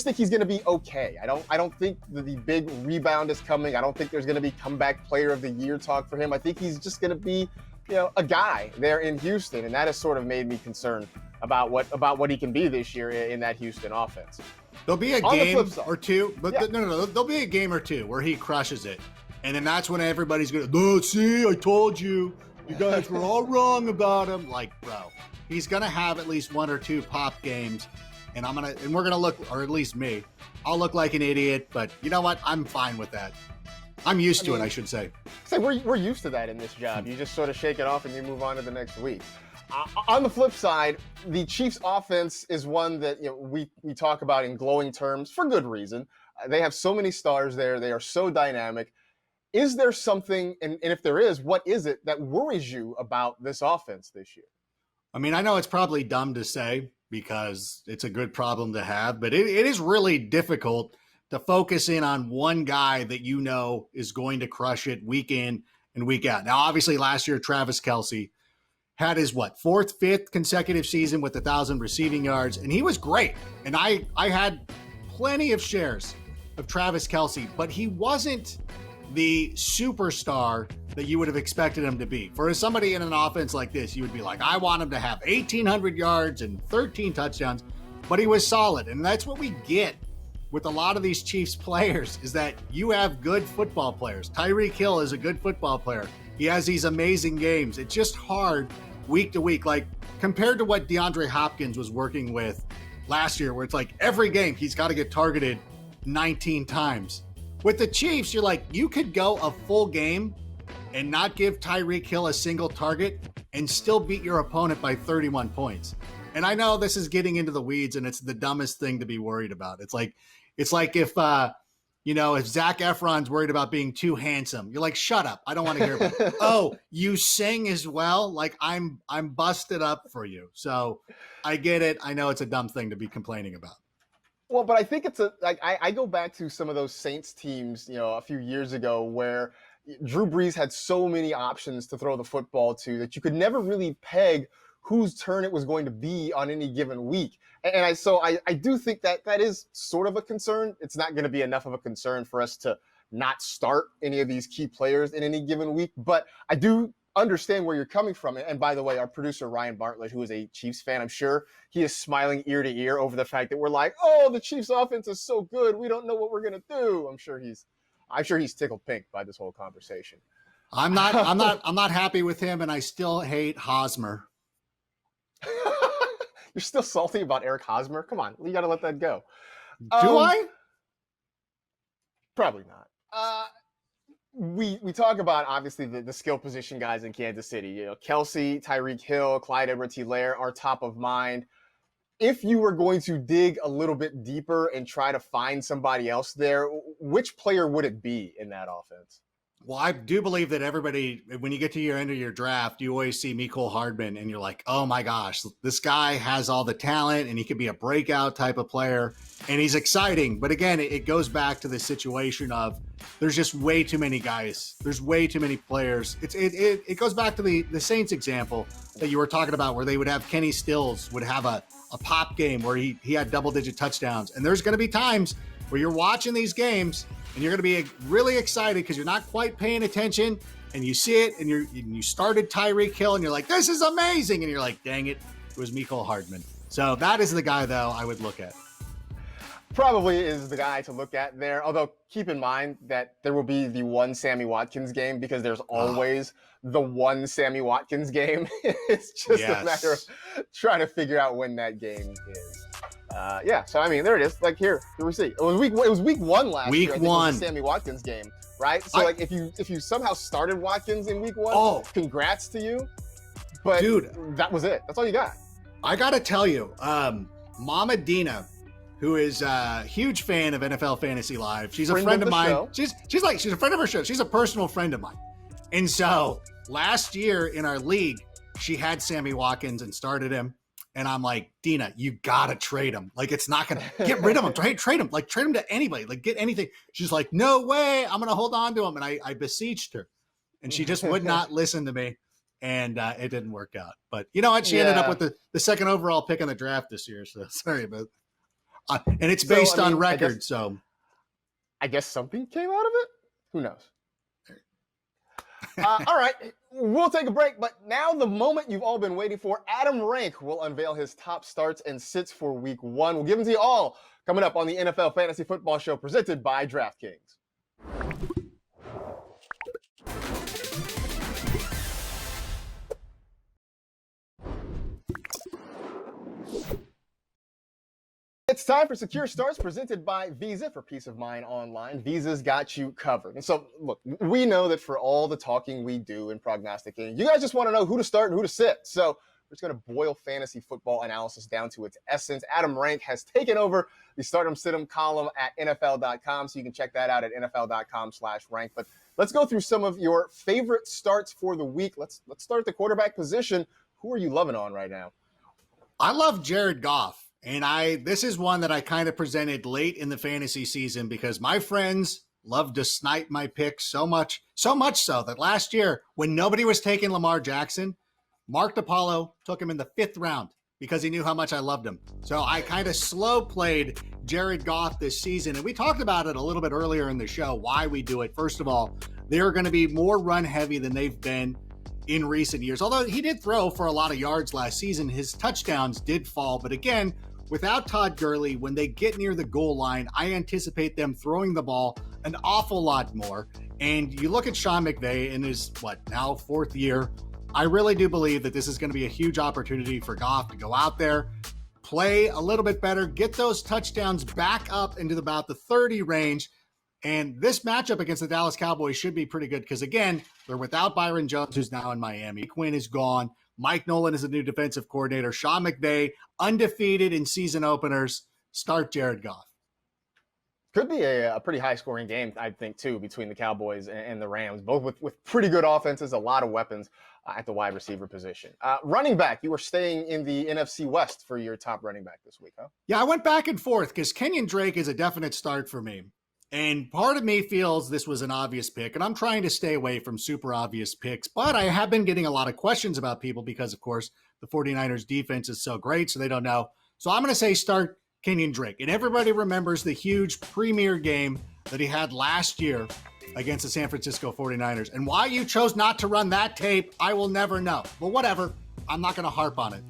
think he's going to be okay. I don't think the big rebound is coming. I don't think there's going to be comeback player of the year talk for him. I think he's just going to be, a guy there in Houston, and that has sort of made me concerned about what he can be this year in that Houston offense. There'll be a game or two, but yeah. No, there'll be a game or two where he crushes it, and then that's when everybody's going to, "Oh, see, I told you, you guys were all wrong about him." Like, bro, he's going to have at least 1 or 2 pop games. And we're gonna look, or at least me, I'll look like an idiot. But you know what? I'm fine with that. I'm used to it, I should say. We're used to that in this job. You just sort of shake it off and you move on to the next week. On the flip side, the Chiefs' offense is one that we talk about in glowing terms for good reason. They have so many stars there. They are so dynamic. Is there something, and if there is, what is it that worries you about this offense this year? I mean, I know it's probably dumb to say, because it's a good problem to have, but it is really difficult to focus in on one guy that is going to crush it week in and week out. Now, obviously, last year, Travis Kelce had his, 4th, 5th consecutive season with 1,000 receiving yards, and he was great. And I had plenty of shares of Travis Kelce, but he wasn't the superstar that you would have expected him to be. For somebody in an offense like this, you would be like, I want him to have 1,800 yards and 13 touchdowns, but he was solid. And that's what we get with a lot of these Chiefs players, is that you have good football players. Tyreek Hill is a good football player. He has these amazing games. It's just hard week to week, like compared to what DeAndre Hopkins was working with last year, where it's like every game he's got to get targeted 19 times. With the Chiefs, you're like, you could go a full game and not give Tyreek Hill a single target and still beat your opponent by 31 points. And I know this is getting into the weeds, and it's the dumbest thing to be worried about. It's like if Zac Efron's worried about being too handsome, you're like, shut up. I don't want to hear about it. Oh, you sing as well? Like, I'm busted up for you. So I get it. I know it's a dumb thing to be complaining about. Well, but I think I go back to some of those Saints teams, a few years ago, where Drew Brees had so many options to throw the football to that you could never really peg whose turn it was going to be on any given week. And I do think that is sort of a concern. It's not going to be enough of a concern for us to not start any of these key players in any given week. But I do understand where you're coming from. And by the way, our producer, Ryan Bartlett, who is a Chiefs fan, I'm sure he is smiling ear to ear over the fact that we're like, oh, the Chiefs offense is so good. We don't know what we're going to do. I'm sure he's tickled pink by this whole conversation. I'm not happy with him. And I still hate Hosmer. You're still salty about Eric Hosmer? Come on, you got to let that go. Do I? Probably not. We talk about, obviously, the skill position guys in Kansas City. You know, Kelsey, Tyreek Hill, Clyde Edwards-Helaire are top of mind. If you were going to dig a little bit deeper and try to find somebody else there, which player would it be in that offense? Well, I do believe that everybody, when you get to your end of your draft, you always see Mecole Hardman and you're like, oh my gosh, this guy has all the talent and he could be a breakout type of player and he's exciting. But again, it goes back to the situation of there's just way too many guys. There's way too many players. It goes back to the Saints example that you were talking about where they would have Kenny Stills would have a pop game where he had double-digit touchdowns. And there's going to be times where you're watching these games and you're going to be really excited because you're not quite paying attention and you see it and you started Tyreek Hill and you're like, this is amazing. And you're like, dang it, it was Mecole Hardman. So that is the guy, though, I would look at. Probably is the guy to look at there. Although keep in mind that there will be the one Sammy Watkins game because there's always the one Sammy Watkins game. It's just a matter of trying to figure out when that game is. So I mean, there it is. Like here we see. It was week one last year. I think it was the Sammy Watkins game, right? So like if you somehow started Watkins in week one, congrats to you. But dude, that was it. That's all you got. I gotta tell you, Mama Dina, who is a huge fan of NFL Fantasy Live. She's a friend of mine. She's a friend of her show. She's a personal friend of mine. And so last year in our league, she had Sammy Watkins and started him. And I'm like, Dina, you gotta trade him. Like, it's not gonna get rid of him. Trade him. Like, trade him to anybody. Like, get anything. She's like, no way. I'm gonna hold on to him. And I beseeched her, and she just would not listen to me. And it didn't work out. But you know what? She ended up with the second overall pick in the draft this year. So sorry about. And it's based on record. I guess something came out of it. Who knows? All right, we'll take a break, but now the moment you've all been waiting for. Adam Rank will unveil his top starts and sits for week one. We'll give them to you all coming up on the NFL Fantasy Football Show presented by DraftKings. It's time for Secure Starts presented by Visa for peace of mind online. Visa's got you covered. And so, look, we know that for all the talking we do in prognosticating, you guys just want to know who to start and who to sit. So we're just going to boil fantasy football analysis down to its essence. Adam Rank has taken over the Start 'em Sit 'em column at NFL.com, so you can check that out at NFL.com/rank. But let's go through some of your favorite starts for the week. Let's start at the quarterback position. Who are you loving on right now? I love Jared Goff. And this is one that I kind of presented late in the fantasy season because my friends love to snipe my picks so much so that last year when nobody was taking Lamar Jackson, Mark DiPaolo took him in the 5th round because he knew how much I loved him. So I kind of slow played Jared Goff this season. And we talked about it a little bit earlier in the show, why we do it. First of all, they're going to be more run heavy than they've been in recent years. Although he did throw for a lot of yards last season, his touchdowns did fall. But again, without Todd Gurley, when they get near the goal line, I anticipate them throwing the ball an awful lot more. And you look at Sean McVay in his, now 4th year, I really do believe that this is going to be a huge opportunity for Goff to go out there, play a little bit better, get those touchdowns back up into about the 30 range. And this matchup against the Dallas Cowboys should be pretty good because, again, they're without Byron Jones, who's now in Miami. Quinn is gone. Mike Nolan is the new defensive coordinator. Sean McVay, undefeated in season openers. Start Jared Goff. Could be a pretty high-scoring game, I think, too, between the Cowboys and the Rams, both with pretty good offenses, a lot of weapons at the wide receiver position. Running back, you were staying in the NFC West for your top running back this week, huh? Yeah, I went back and forth because Kenyon Drake is a definite start for me. And part of me feels this was an obvious pick, and I'm trying to stay away from super obvious picks, but I have been getting a lot of questions about people because, of course, the 49ers defense is so great, so they don't know. So I'm going to say start Kenyon Drake. And everybody remembers the huge premier game that he had last year against the San Francisco 49ers. And why you chose not to run that tape, I will never know. But whatever, I'm not going to harp on it.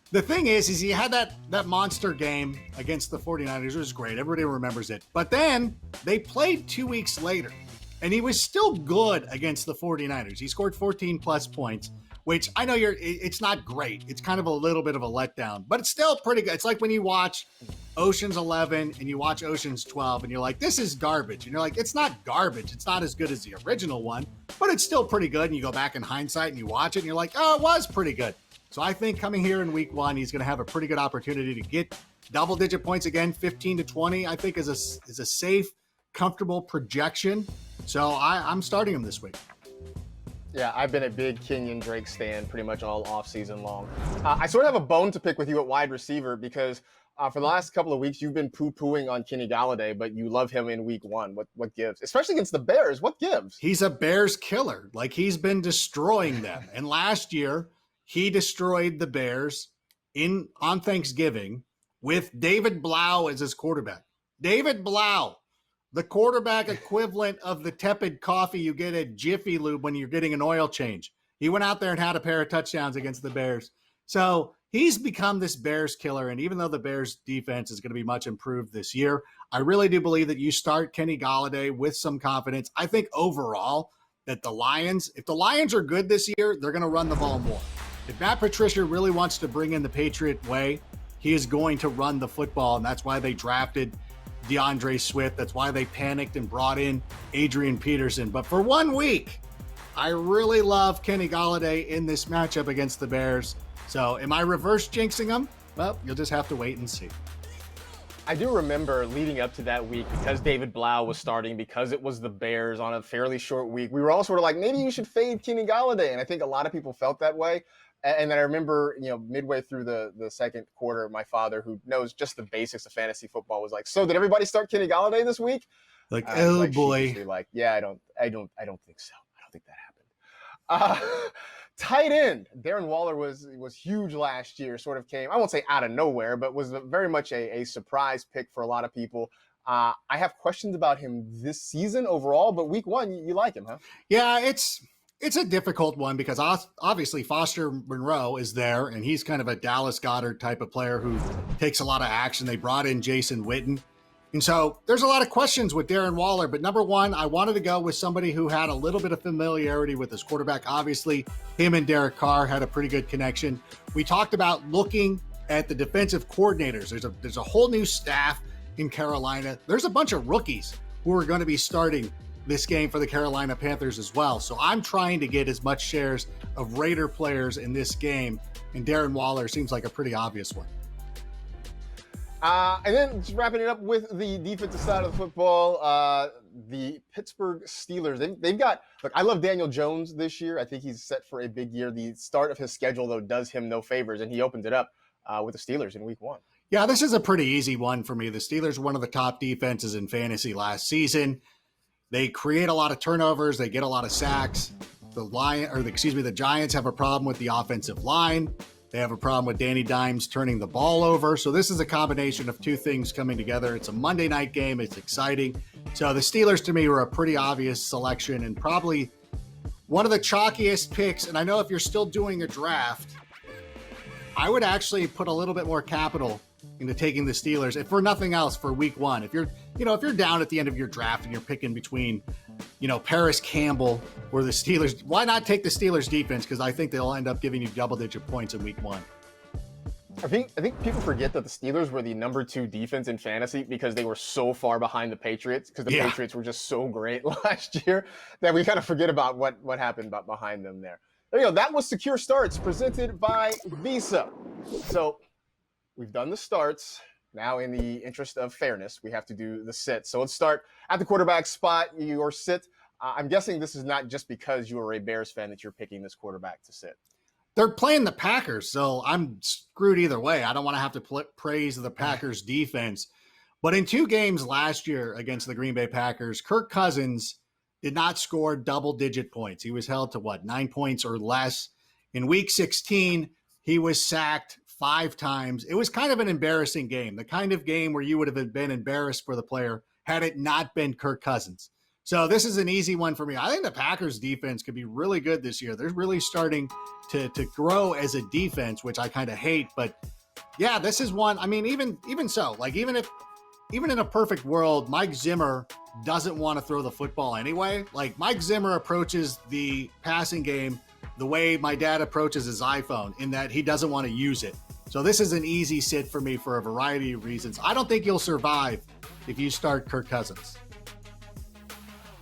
The thing is he had that monster game against the 49ers. It was great. Everybody remembers it. But then they played 2 weeks later, and he was still good against the 49ers. He scored 14-plus points, which I know it's not great. It's kind of a little bit of a letdown, but it's still pretty good. It's like when you watch Ocean's 11 and you watch Ocean's 12, and you're like, this is garbage. And you're like, it's not garbage. It's not as good as the original one, but it's still pretty good. And you go back in hindsight and you watch it, and you're like, oh, it was pretty good. So I think coming here in week 1, he's going to have a pretty good opportunity to get double-digit points again. 15 to 20, I think, is a safe, comfortable projection. So I'm starting him this week. Yeah, I've been a big Kenyon Drake stan pretty much all offseason long. I sort of have a bone to pick with you at wide receiver because for the last couple of weeks, you've been poo-pooing on Kenny Galladay, but you love him in week 1. What gives? Especially against the Bears, what gives? He's a Bears killer. Like, he's been destroying them. And last year, he destroyed the Bears on Thanksgiving with David Blau as his quarterback. David Blau, the quarterback equivalent of the tepid coffee you get at Jiffy Lube when you're getting an oil change. He went out there and had a pair of touchdowns against the Bears. So he's become this Bears killer. And even though the Bears defense is going to be much improved this year, I really do believe that you start Kenny Galladay with some confidence. I think overall that if the Lions are good this year, they're going to run the ball more. If Matt Patricia really wants to bring in the Patriot way, he is going to run the football, and that's why they drafted DeAndre Swift. That's why they panicked and brought in Adrian Peterson. But for 1 week, I really love Kenny Galladay in this matchup against the Bears. So am I reverse jinxing him? Well, you'll just have to wait and see. I do remember leading up to that week, because David Blau was starting, because it was the Bears on a fairly short week, we were all sort of like, maybe you should fade Kenny Galladay. And I think a lot of people felt that way. And then I remember, midway through the second quarter, my father, who knows just the basics of fantasy football, was like, so did everybody start Kenny Galladay this week? Like, oh boy. Like, yeah, I don't think so. I don't think that happened. Tight end Darren Waller was huge last year. Sort of came, I won't say out of nowhere, but was very much a surprise pick for a lot of people. I have questions about him this season overall, but week 1, you like him, huh? Yeah, it's a difficult one because obviously Foster Monroe is there, and he's kind of a Dallas Goedert type of player who takes a lot of action. They brought in Jason Witten. And so there's a lot of questions with Darren Waller, but number 1, I wanted to go with somebody who had a little bit of familiarity with his quarterback. Obviously, him and Derek Carr had a pretty good connection. We talked about looking at the defensive coordinators. There's a whole new staff in Carolina. There's a bunch of rookies who are going to be starting this game for the Carolina Panthers as well. So I'm trying to get as much shares of Raider players in this game, and Darren Waller seems like a pretty obvious one. And then just wrapping it up with the defensive side of the football, the Pittsburgh Steelers. They've got, look, I love Daniel Jones this year. I think he's set for a big year. The start of his schedule, though, does him no favors, and he opened it up with the Steelers in week 1. Yeah, this is a pretty easy one for me. The Steelers were one of the top defenses in fantasy last season. They create a lot of turnovers. They get a lot of sacks. The Giants have a problem with the offensive line. They have a problem with Danny Dimes turning the ball over. So this is a combination of two things coming together. It's a Monday night game. It's exciting. So the Steelers, to me, were a pretty obvious selection and probably one of the chalkiest picks. And I know if you're still doing a draft, I would actually put a little bit more capital into taking the Steelers, if for nothing else, for week 1. If you're down at the end of your draft and you're picking between, Paris Campbell or the Steelers, why not take the Steelers defense? Because I think they'll end up giving you double-digit points in week 1. I think people forget that the Steelers were the number 2 defense in fantasy because they were so far behind the Patriots, because the Patriots were just so great last year that we kind of forget about what happened behind them there. There you go. That was Secure Starts presented by Visa. So we've done the starts. Now, in the interest of fairness, we have to do the sit. So let's start at the quarterback spot, your sit. I'm guessing this is not just because you are a Bears fan that you're picking this quarterback to sit. They're playing the Packers, so I'm screwed either way. I don't want to have to praise the Packers defense. But in 2 games last year against the Green Bay Packers, Kirk Cousins did not score double-digit points. He was held to 9 points or less. In Week 16, he was sacked 5 times. It was kind of an embarrassing game, the kind of game where you would have been embarrassed for the player had it not been Kirk Cousins. So this is an easy one for me. I think the Packers defense could be really good this year. They're really starting to grow as a defense, which I kind of hate. But yeah, this is one. I mean, even so, like even in a perfect world, Mike Zimmer doesn't want to throw the football anyway. Like Mike Zimmer approaches the passing game the way my dad approaches his iPhone, in that he doesn't want to use it. So this is an easy sit for me for a variety of reasons. I don't think you'll survive if you start Kirk Cousins.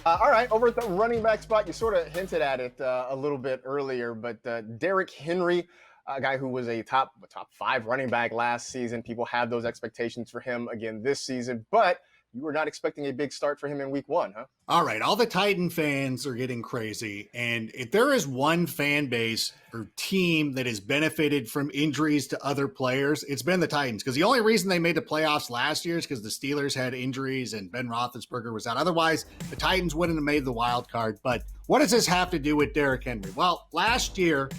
All right, over at the running back spot, you sort of hinted at it a little bit earlier, but Derrick Henry, a guy who was a top 5 running back last season. People have those expectations for him again this season, but you were not expecting a big start for him in week 1, huh? All right, all the Titan fans are getting crazy, and if there is one fan base or team that has benefited from injuries to other players, it's been the Titans, because the only reason they made the playoffs last year is because the Steelers had injuries and Ben Roethlisberger was out. Otherwise, the Titans wouldn't have made the wild card. But what does this have to do with Derrick Henry? Well, last year,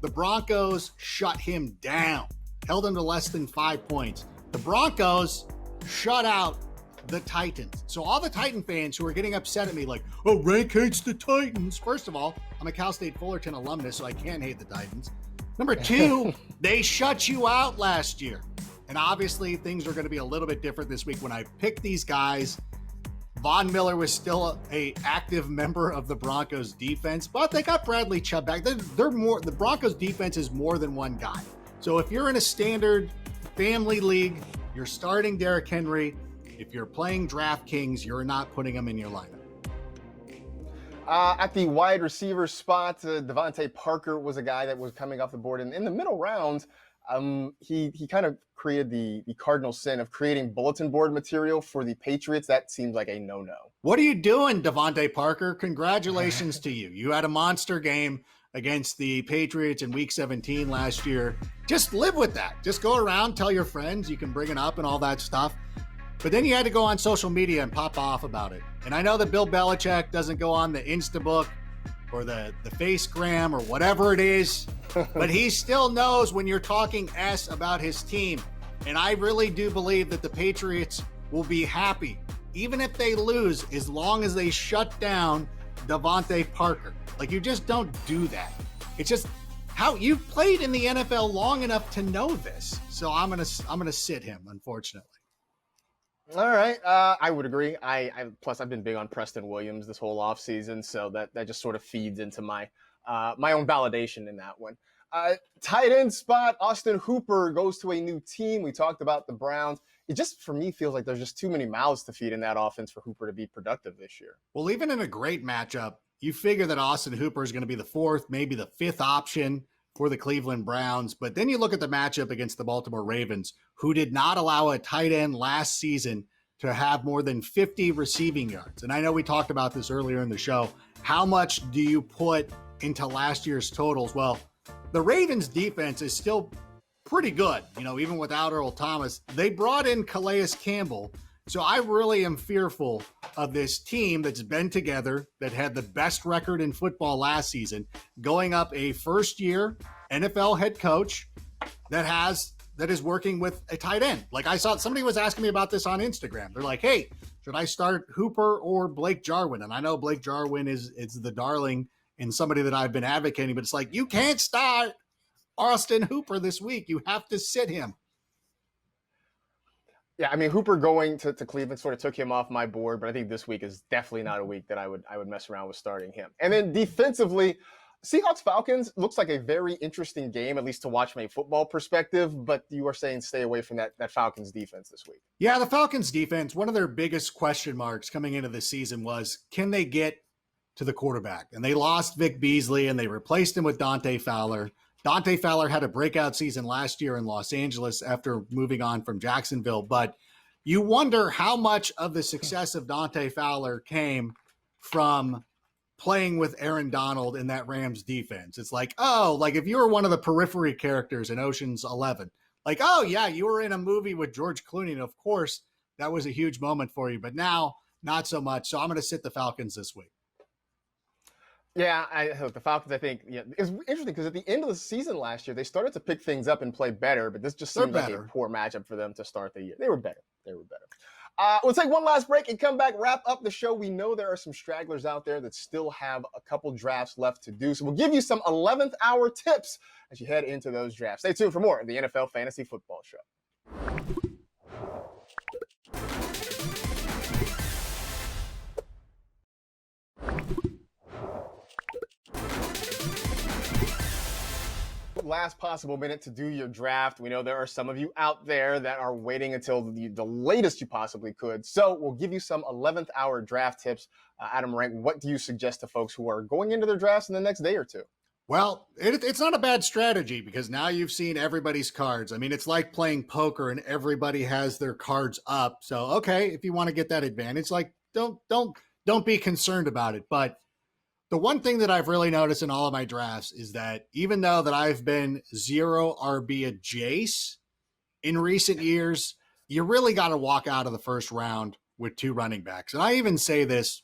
the Broncos shut him down, held him to less than 5 points. The Broncos shut out the Titans. So all the Titan fans who are getting upset at me like, oh, Rank hates the Titans. First of all, I'm a Cal State Fullerton alumnus, so I can't hate the Titans. Number 2, they shut you out last year. And obviously things are going to be a little bit different this week when I pick these guys. Von Miller was still a active member of the Broncos defense, but they got Bradley Chubb back. The Broncos defense is more than one guy. So if you're in a standard family league, you're starting Derrick Henry. If you're playing DraftKings, you're not putting him in your lineup. At the wide receiver spot, Devontae Parker was a guy that was coming off the board. And in the middle rounds, he kind of created the cardinal sin of creating bulletin board material for the Patriots. That seems like a no-no. What are you doing, Devontae Parker? Congratulations to you. You had a monster game against the Patriots in Week 17 last year. Just live with that. Just go around, tell your friends. You can bring it up and all that stuff. But then you had to go on social media and pop off about it. And I know that Bill Belichick doesn't go on the Instabook or the Facegram or whatever it is, but he still knows when you're talking S about his team. And I really do believe that the Patriots will be happy, even if they lose, as long as they shut down Devontae Parker. Like, you just don't do that. It's just how you've played in the NFL long enough to know this. So I'm gonna sit him, unfortunately. All right, I would agree. Plus I've been big on Preston Williams this whole offseason, so that just sort of feeds into my my own validation in that one. Tight end spot, Austin Hooper goes to a new team. We talked about the Browns. It just, for me, feels like there's just too many mouths to feed in that offense for Hooper to be productive this year. Well, even in a great matchup, you figure that Austin Hooper is going to be the 4th, maybe the 5th option for the Cleveland Browns. But then you look at the matchup against the Baltimore Ravens, who did not allow a tight end last season to have more than 50 receiving yards. And I know we talked about this earlier in the show. How much do you put into last year's totals? Well, the Ravens defense is still pretty good, even without Earl Thomas. They brought in Calais Campbell. So I really am fearful of this team that's been together, that had the best record in football last season, going up a first-year NFL head coach that is working with a tight end. Like, I saw somebody was asking me about this on Instagram. They're like, hey, should I start Hooper or Blake Jarwin? And I know Blake Jarwin is the darling and somebody that I've been advocating, but it's like, you can't start Austin Hooper this week. You have to sit him. Yeah, I mean, Hooper going to Cleveland sort of took him off my board, but I think this week is definitely not a week that I would mess around with starting him. And then defensively, Seahawks-Falcons looks like a very interesting game, at least to watch from a football perspective, but you are saying stay away from that Falcons defense this week. Yeah, the Falcons defense, one of their biggest question marks coming into the season was, can they get to the quarterback? And they lost Vic Beasley, and they replaced him with Dante Fowler. Dante Fowler had a breakout season last year in Los Angeles after moving on from Jacksonville, but you wonder how much of the success of Dante Fowler came from playing with Aaron Donald in that Rams defense. It's like, if you were one of the periphery characters in Ocean's 11, like, oh yeah, you were in a movie with George Clooney, and of course that was a huge moment for you, but now not so much. So I'm going to sit the Falcons this week. Yeah, the Falcons, I think, it was interesting because at the end of the season last year, they started to pick things up and play better, but this just seems like a poor matchup for them to start the year. They were better. We'll take one last break and come back, wrap up the show. We know there are some stragglers out there that still have a couple drafts left to do, so we'll give you some 11th hour tips as you head into those drafts. Stay tuned for more of the NFL Fantasy Football Show. Last possible minute to do your draft. We know there are some of you out there that are waiting until the latest you possibly could. So we'll give you some 11th hour draft tips. Adam Rank, what do you suggest to folks who are going into their drafts in the next day or two? Well, it's not a bad strategy because now you've seen everybody's cards. I mean, it's like playing poker and everybody has their cards up. So, okay, if you want to get that advantage, like don't be concerned about it. But the one thing that I've really noticed in all of my drafts is that even though that I've been 0 RB adjacent in recent years, you really got to walk out of the first round with 2 running backs. And I even say this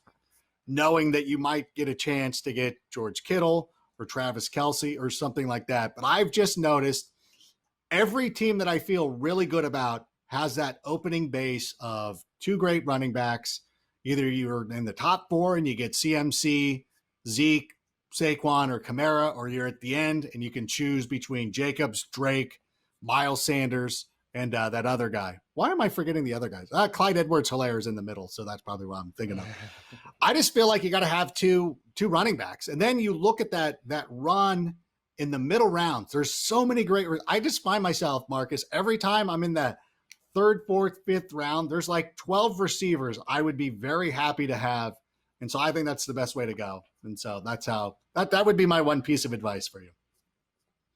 knowing that you might get a chance to get George Kittle or Travis Kelce or something like that. But I've just noticed every team that I feel really good about has that opening base of 2 great running backs. Either you're in the top 4 and you get CMC, Zeke, Saquon, or Kamara, or you're at the end and you can choose between Jacobs, Drake, Miles Sanders, and that other guy. Why am I forgetting the other guys? Clyde Edwards-Helaire is in the middle, so that's probably what I'm thinking of. I just feel like you got to have two running backs. And then you look at that run in the middle rounds. There's so many great – I just find myself, Marcus, every time I'm in the 3rd, 4th, 5th round, there's like 12 receivers I would be very happy to have. And so I think that's the best way to go. And so that's how that would be my one piece of advice for you.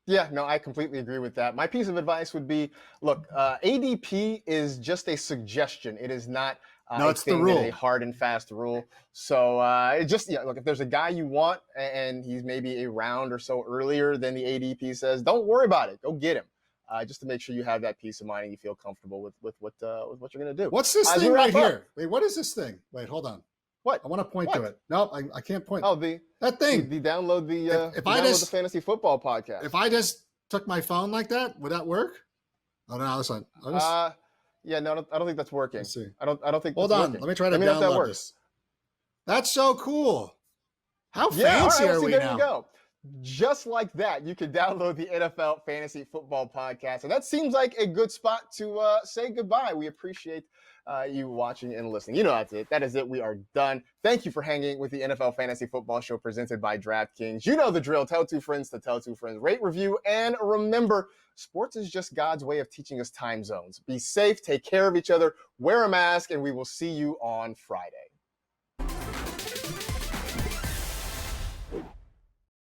Yeah, no, I completely agree with that. My piece of advice would be, look, ADP is just a suggestion. It is not it's the rule. A hard and fast rule. So look, if there's a guy you want and he's maybe a round or so earlier than the ADP says, don't worry about it. Go get him. Just to make sure you have that peace of mind and you feel comfortable with what you're going to do. What's this thing right here? Wait, what is this thing? Wait, hold on. What? I want to point to it. No, I can't point. Oh, that thing. The download the fantasy football podcast. If I just took my phone like that, would that work? Oh no, that's not. Yeah, no, I don't think that's working. Let's see. I don't think. Hold on, working. let me try to download this. That's so cool. How fancy are we now? There you go. Just like that, you can download the NFL Fantasy Football Podcast, and that seems like a good spot to say goodbye. We appreciate you watching and listening. You know that's it. That is it. We are done. Thank you for hanging with the NFL Fantasy Football Show presented by DraftKings. You know the drill. Tell 2 friends to tell 2 friends. Rate, review, and remember, sports is just God's way of teaching us time zones. Be safe. Take care of each other. Wear a mask, and we will see you on Friday.